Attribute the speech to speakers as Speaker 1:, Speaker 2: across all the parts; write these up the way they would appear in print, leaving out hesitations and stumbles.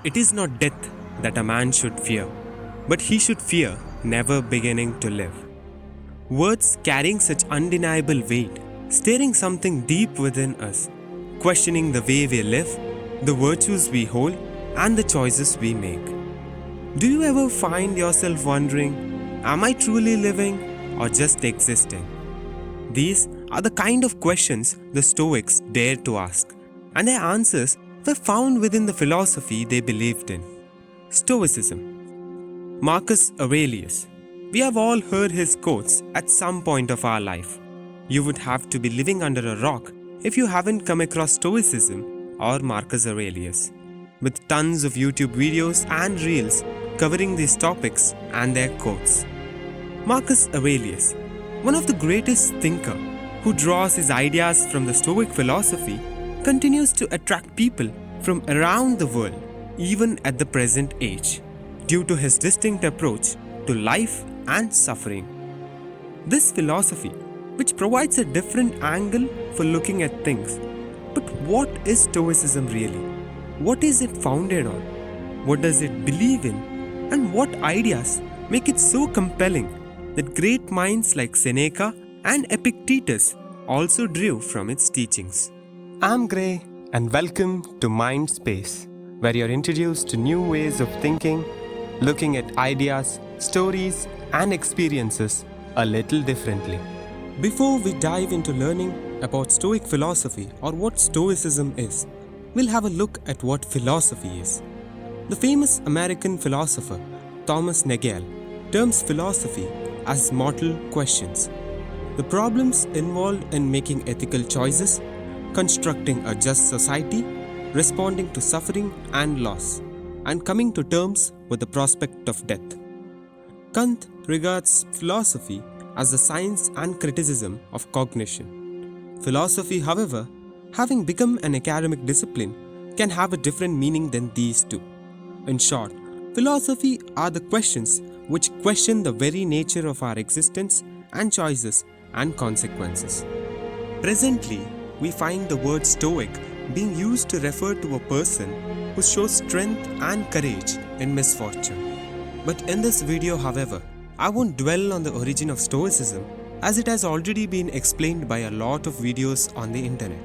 Speaker 1: It is not death that a man should fear, but he should fear never beginning to live. Words carrying such undeniable weight, staring something deep within us, questioning the way we live, the virtues we hold, and the choices we make. Do you ever find yourself wondering, am I truly living or just existing? These are the kind of questions the Stoics dared to ask, and their answers were found within the philosophy they believed in. Stoicism. Marcus Aurelius. We have all heard his quotes at some point of our life. You would have to be living under a rock if you haven't come across Stoicism or Marcus Aurelius, with tons of YouTube videos and reels covering these topics and their quotes. Marcus Aurelius, one of the greatest thinkers who draws his ideas from the Stoic philosophy, continues to attract people from around the world, even at the present age, due to his distinct approach to life and suffering. This philosophy, which provides a different angle for looking at things. But what is Stoicism really? What is it founded on? What does it believe in? And what ideas make it so compelling that great minds like Seneca and Epictetus also drew from its teachings? I'm Gray, and welcome to MindSpace, where you're introduced to new ways of thinking, looking at ideas, stories, and experiences a little differently. Before we dive into learning about Stoic philosophy or what Stoicism is, we'll have a look at what philosophy is. The famous American philosopher Thomas Nagel terms philosophy as mortal questions. The problems involved in making ethical choices, constructing a just society, responding to suffering and loss, and coming to terms with the prospect of death. Kant regards philosophy as the science and criticism of cognition. Philosophy, however, having become an academic discipline, can have a different meaning than these two. In short, philosophy are the questions which question the very nature of our existence and choices and consequences. Presently, we find the word Stoic being used to refer to a person who shows strength and courage in misfortune. But in this video, however, I won't dwell on the origin of Stoicism as it has already been explained by a lot of videos on the internet.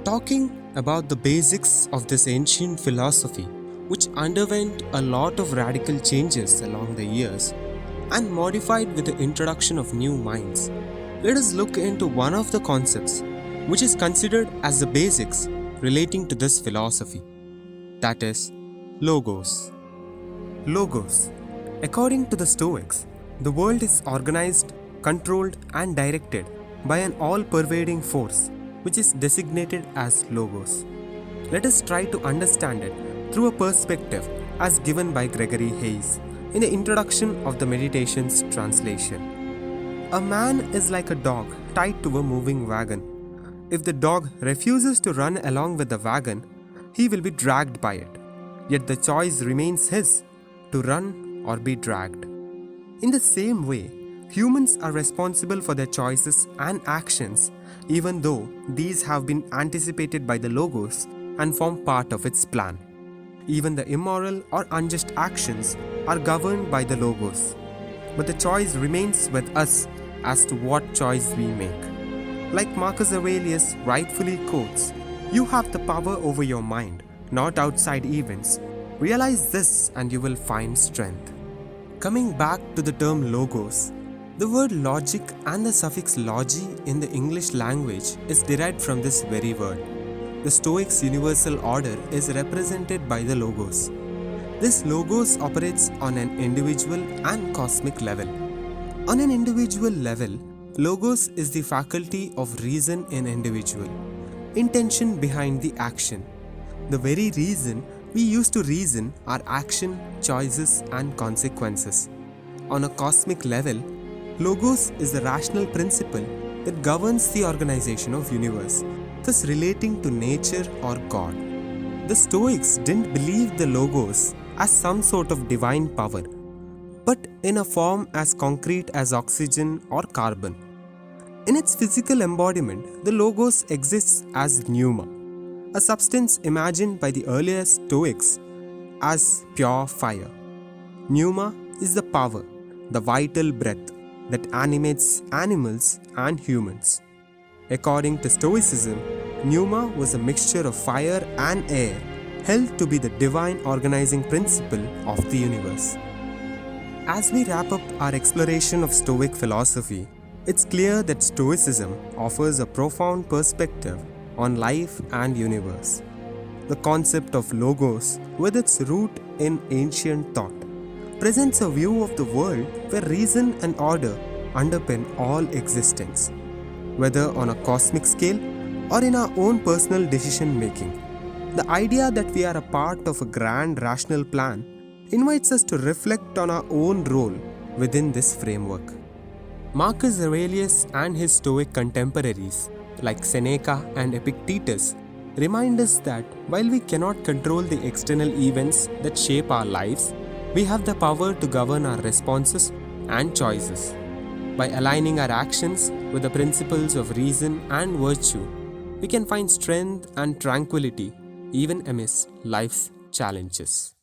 Speaker 1: Talking about the basics of this ancient philosophy, which underwent a lot of radical changes along the years and modified with the introduction of new minds, let us look into one of the concepts which is considered as the basics relating to this philosophy. That is, logos. Logos. According to the Stoics, the world is organized, controlled, and directed by an all-pervading force which is designated as logos. Let us try to understand it through a perspective as given by Gregory in the introduction of the Meditations translation. A man is like a dog tied to a moving wagon. If the dog refuses to run along with the wagon, he will be dragged by it. Yet the choice remains his to run or be dragged. In the same way, humans are responsible for their choices and actions, even though these have been anticipated by the Logos and form part of its plan. Even the immoral or unjust actions are governed by the Logos, but the choice remains with us as to what choice we make. Like Marcus Aurelius rightfully quotes, "You have the power over your mind, not outside events. Realize this and you will find strength." Coming back to the term logos, the word logic and the suffix logi in the English language is derived from this very word. The Stoics' universal order is represented by the logos. This logos operates on an individual and cosmic level. On an individual level, logos is the faculty of reason in individual, intention behind the action. The very reason we use to reason our action, choices, and consequences. On a cosmic level, logos is the rational principle that governs the organization of universe, thus relating to nature or God. The Stoics didn't believe the logos as some sort of divine power, but in a form as concrete as oxygen or carbon. In its physical embodiment, the logos exists as pneuma, a substance imagined by the earlier Stoics as pure fire. Pneuma is the power, the vital breath that animates animals and humans. According to Stoicism, pneuma was a mixture of fire and air, held to be the divine organizing principle of the universe. As we wrap up our exploration of Stoic philosophy, it's clear that Stoicism offers a profound perspective on life and universe. The concept of logos, with its root in ancient thought, presents a view of the world where reason and order underpin all existence, whether on a cosmic scale or in our own personal decision making. The idea that we are a part of a grand rational plan invites us to reflect on our own role within this framework. Marcus Aurelius and his Stoic contemporaries, like Seneca and Epictetus, remind us that while we cannot control the external events that shape our lives, we have the power to govern our responses and choices. By aligning our actions with the principles of reason and virtue, we can find strength and tranquility even amidst life's challenges.